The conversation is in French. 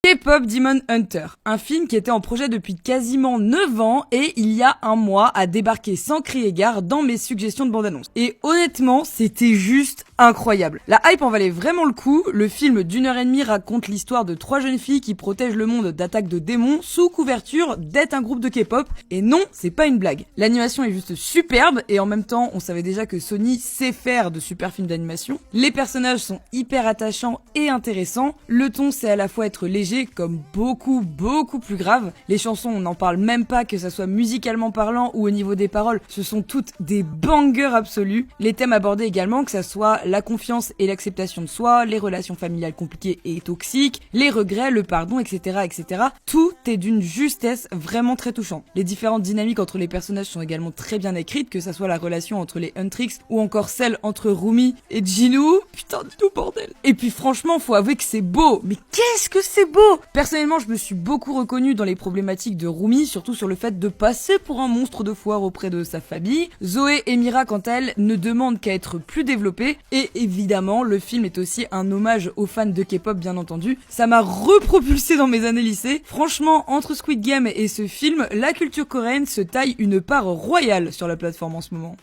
K-Pop Demon Hunter, un film qui était en projet depuis quasiment 9 ans et il y a un mois a débarqué sans crier gare dans mes suggestions de bande-annonce. Et honnêtement, c'était juste incroyable. La hype en valait vraiment le coup. Le film d'1h30 raconte l'histoire de 3 jeunes filles qui protègent le monde d'attaques de démons sous couverture d'être un groupe de K-pop. Et non, c'est pas une blague. L'animation est juste superbe et en même temps, on savait déjà que Sony sait faire de super films d'animation. Les personnages sont hyper attachants et intéressants. Le ton, c'est à la fois être léger comme beaucoup plus grave. Les chansons, on n'en parle même pas, que ça soit musicalement parlant ou au niveau des paroles, ce sont toutes des bangers absolus. Les thèmes abordés également, que ça soit la confiance et l'acceptation de soi, les relations familiales compliquées et toxiques, les regrets, le pardon, etc. Tout est d'une justesse vraiment très touchante. Les différentes dynamiques entre les personnages sont également très bien écrites, que ça soit la relation entre les Huntrix ou encore celle entre Rumi et Jinwoo. Putain de tout bordel. Et puis franchement, faut avouer que c'est beau. Mais qu'est-ce que c'est beau! Personnellement, je me suis beaucoup reconnue dans les problématiques de Rumi, surtout sur le fait de passer pour un monstre de foire auprès de sa famille. Zoé et Mira, quant à elles, ne demandent qu'à être plus développées. Et évidemment, le film est aussi un hommage aux fans de K-pop, bien entendu. Ça m'a repropulsé dans mes années lycée. Franchement, entre Squid Game et ce film, la culture coréenne se taille une part royale sur la plateforme en ce moment.